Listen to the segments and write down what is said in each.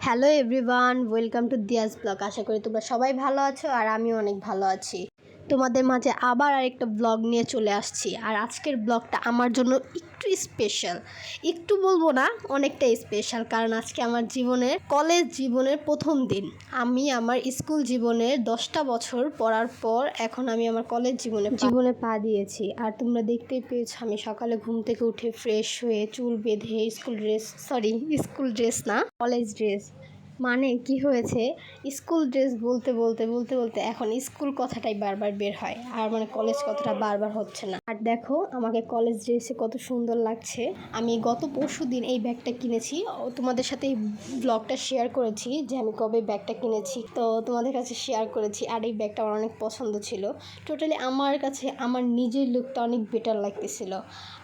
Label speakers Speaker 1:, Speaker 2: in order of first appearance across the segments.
Speaker 1: Hello everyone, welcome to Diya's blog. আশা করি তোমরা সবাই ভালো আছো আর আমিও অনেক ভালো আছি। তোমাদের মাঝে আবার আরেকটা ব্লগ নিয়ে চলে আসছি। আর আজকের ব্লগটা আমার জন্য একটু স্পেশাল, একটু বলবো না, অনেকটাই স্পেশাল। কারণ আজকে আমার কলেজ জীবনের প্রথম দিন। আমি আমার স্কুল জীবনের 10টা বছর পড়ার পর এখন আমি আমার কলেজ জীবনে পা দিয়েছি। আর তোমরা দেখতেই পেয়েছো, আমি সকালে ঘুম থেকে উঠে ফ্রেশ হয়ে চুল বেঁধে স্কুল ড্রেস না, কলেজ ড্রেস। মানে কি হয়েছে, স্কুল ড্রেস বলতে বলতে বলতে বলতে এখন স্কুল কথাটাই বারবার বের হয়, আর মানে কলেজ কথাটা বারবার হচ্ছে না। আর দেখো আমাকে কলেজ ড্রেসে কত সুন্দর লাগছে। আমি গত পরশু দিন এই ব্যাগটা কিনেছি, তোমাদের সাথে এই ব্লগটা শেয়ার করেছি যে আমি কবে ব্যাগটা কিনেছি, তো তোমাদের কাছে শেয়ার করেছি। আর এই ব্যাগটা আমার অনেক পছন্দ ছিল। টোটালি আমার কাছে আমার নিজের লুকটা অনেক বেটার লাগতেছিল।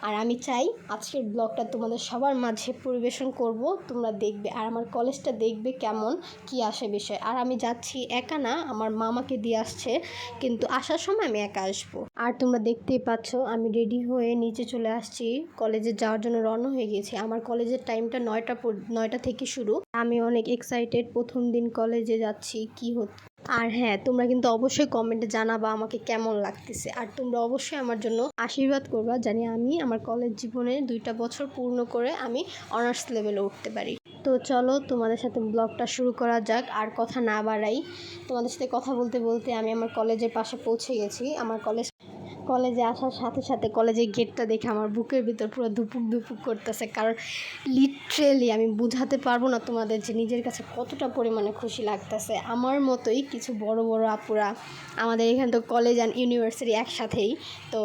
Speaker 1: আর আমি চাই আজকের ব্লগটা তোমাদের সবার মাঝে পরিবেশন করব, তোমরা দেখবে আর আমার কলেজটা দেখবে কেমন কি আসে বিষয়। আর আমি যাচ্ছি একা না, আমার মামাকে দিয়ে আসছে, কিন্তু আসার সময় আমি একা আসবো। আর তোমরা দেখতেই পাচ্ছ আমি রেডি হয়ে নিচে চলে আসছি, কলেজে যাওয়ার জন্য রওনা হয়ে গেছি। আমার কলেজের টাইমটা 9টা থেকে শুরু। আমি অনেক এক্সাইটেড, প্রথম দিন কলেজে যাচ্ছি কি হচ্ছে। আর হ্যাঁ, তোমরা কিন্তু অবশ্যই কমেন্টে জানাবা আমাকে কেমন লাগতেছে। আর তোমরা অবশ্যই আমার জন্য আশীর্বাদ করবা, জানি আমি আমার কলেজ জীবনে 2টা বছর পূর্ণ করে আমি অনার্স লেভেলে উঠতে পারি। তো চলো তোমাদের সাথে ব্লগটা শুরু করা যাক। আর কথা না বাড়াই, তোমাদের সাথে কথা বলতে বলতে আমি আমার কলেজের পাশে পৌঁছে গেছি। আমার কলেজে আসার সাথে সাথে কলেজের গেটটা দেখে আমার বুকের ভিতর পুরো ধুপুক ধুপুক করতেছে। কারণ লিটারেলি আমি বুঝাতে পারবো না তোমাদের যে নিজের কাছে কতটা পরিমাণে খুশি লাগতেছে। আমার মতোই কিছু বড় বড় আপুরা, আমাদের এখানে তো কলেজ অ্যান্ড ইউনিভার্সিটি একসাথেই, তো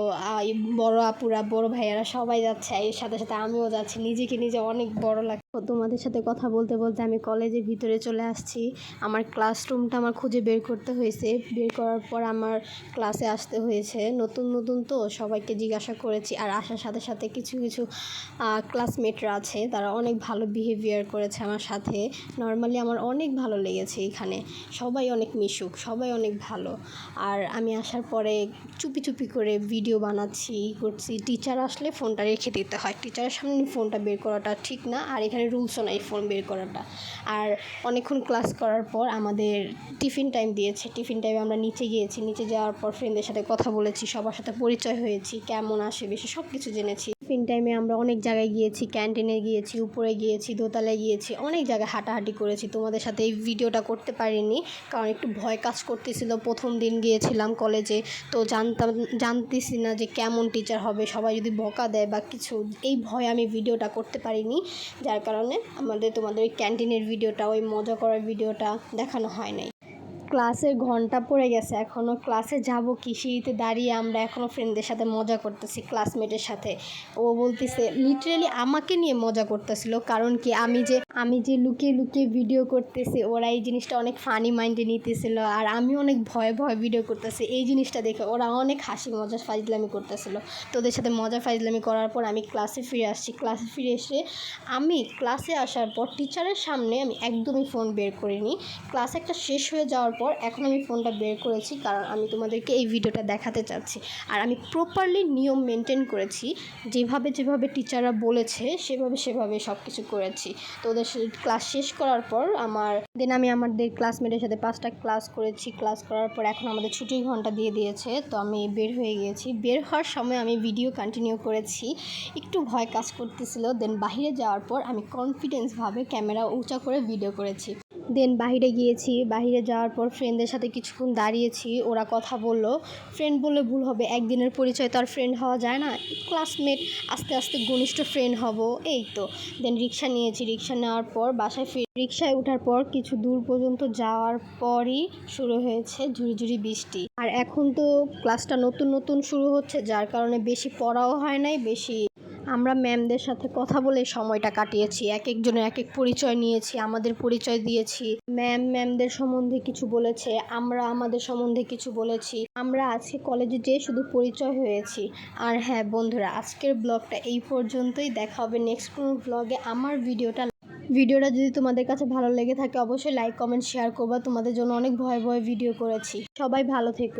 Speaker 1: বড় আপুরা বড় ভাইয়ারা সবাই যাচ্ছে, এর সাথে সাথে আমিও যাচ্ছি। নিজেকে নিজে অনেক বড় লাগছে। তোমাদের সাথে কথা বলতে বলতে আমি কলেজের ভিতরে চলে আসছি। আমার ক্লাসরুমটা আমার খুঁজে বের করতে হয়েছে। বের করার পর আমার ক্লাসে আসতে হয়েছে। নতুন নতুন তো সবাইকে জিজ্ঞাসা করেছি। আর আসার সাথে সাথে কিছু কিছু ক্লাসমেটরা আছে, তারা অনেক ভালো বিহেভিয়ার করেছে আমার সাথে। নর্মালি আমার অনেক ভালো লেগেছে এখানে, সবাই অনেক মিশুক, সবাই অনেক ভালো। আর আমি আসার পরে চুপি চুপি করে ভিডিও বানাচ্ছি করছি। টিচার আসলে ফোনটা রেখে দিতে হয়, টিচারের সামনে ফোনটা বের করাটা ঠিক না। আর এখানে রুলসও নাই ফোন বের করাটা। আর অনেকক্ষণ ক্লাস করার পর আমাদের টিফিন টাইম দিয়েছে। টিফিন টাইমে আমরা নিচে গিয়েছি। নিচে যাওয়ার পর ফ্রেন্ডদের সাথে কথা বলেছি, সবার সাথে পরিচয় হয়েছি, কেমন আসে বেশি সব কিছু জেনেছি। টিফিন টাইমে আমরা অনেক জায়গায় গিয়েছি, ক্যান্টিনে গিয়েছি, উপরে গিয়েছি, দোতলায় গিয়েছি, অনেক জায়গায় হাঁটাহাঁটি করেছি। তোমাদের সাথে এই ভিডিওটা করতে পারিনি কারণ একটু ভয় কাজ করতেছিল। প্রথম দিন গিয়েছিলাম কলেজে, তো জানতেছি না যে কেমন টিচার হবে, সবাই যদি বকা দেয় বা কিছু, এই ভয়ে আমি ভিডিওটা করতে পারিনি। যার কারণে তোমাদের ওই ক্যান্টিনের ভিডিওটা, ওই মজা করার ভিডিওটা দেখানো হয় নাই। ক্লাসের ঘন্টা পড়ে গেছে, এখনও ক্লাসে যাব কি, সিঁড়িতে দাঁড়িয়ে আমরা এখনও ফ্রেন্ডদের সাথে মজা করতেছি, ক্লাসমেটের সাথে। ও বলতেছে, লিটারেলি আমাকে নিয়ে মজা করতেছিল। কারণ কি, আমি যে লুকিয়ে লুকিয়ে ভিডিও করতেছি, ওরা এই জিনিসটা অনেক ফানি মাইন্ডে নিতেছিল। আর আমি অনেক ভয়ে ভয়ে ভিডিও করতেছি, এই জিনিসটা দেখে ওরা অনেক হাসি মজা ফাইজলামি করতেছিল। তো ওদের সাথে মজা ফাইজলামি করার পর আমি ক্লাসে ফিরে আসছি। ক্লাসে ফিরে এসে আমি ক্লাসে আসার পর টিচারের সামনে আমি একদমই ফোন বের করিনি। ক্লাস একটা শেষ হয়ে যাওয়ার পর এখন আমি ফোনটা বের করেছি, কারণ আমি তোমাদেরকে এই ভিডিওটা দেখাতে চাচ্ছি। আর আমি প্রপারলি নিয়ম মেনটেন করেছি, যেভাবে যেভাবে টিচাররা বলেছে সেভাবে সব কিছু করেছি। তো ওদের ক্লাস শেষ করার পর আমি আমাদের ক্লাসমেটের সাথে 5টা ক্লাস করেছি। ক্লাস করার পর এখন আমাদের ছুটির ঘন্টা দিয়ে দিয়েছে, তো আমি বের হয়ে গিয়েছি। বের হওয়ার সময় আমি ভিডিও কন্টিনিউ করেছি, একটু ভয় কাজ করতেছিল। দেন বাহিরে যাওয়ার পর আমি কনফিডেন্সভাবে ক্যামেরা উঁচা করে ভিডিও করেছি। দেন বাহিরে গিয়েছি, বাহিরে যাওয়ার পর ফ্রেন্ডদের সাথে কিছুক্ষণ দাঁড়িয়েছি, ওরা কথা বললো। ফ্রেন্ড বললে ভুল হবে, একদিনের পরিচয় তো আর ফ্রেন্ড হওয়া যায় না। ক্লাসমেট, আস্তে আস্তে ঘনিষ্ঠ ফ্রেন্ড হব, এই তো। দেন রিক্সা নিয়েছি, রিক্সা নেওয়ার পর রিক্সায় ওঠার পর কিছু দূর পর্যন্ত যাওয়ার পরই শুরু হয়েছে ঝুড়ি ঝুড়ি বৃষ্টি। আর এখন তো ক্লাসটা নতুন নতুন শুরু হচ্ছে, যার কারণে বেশি পড়াও হয় নাই বেশি। আমরা ম্যামদের সাথে কথা বলে সময়টা কাটিয়েছি, এক একজনের এক এক পরিচয় নিয়েছি, আমাদের পরিচয় দিয়েছি। ম্যামদের সম্বন্ধে কিছু বলেছে, আমরা আমাদের সম্বন্ধে কিছু বলেছি। আমরা আজকে কলেজে যেয়ে শুধু পরিচয় হয়েছি। আর হ্যাঁ বন্ধুরা, আজকের ব্লগটা এই পর্যন্তই। দেখা হবে নেক্সট কোনো ব্লগে। আমার ভিডিওটা যদি তোমাদের কাছে ভালো লেগে থাকে অবশ্যই লাইক কমেন্ট শেয়ার করবা। তোমাদের জন্য অনেক ভয়ে ভয়ে ভিডিও করেছি। সবাই ভালো থেকো।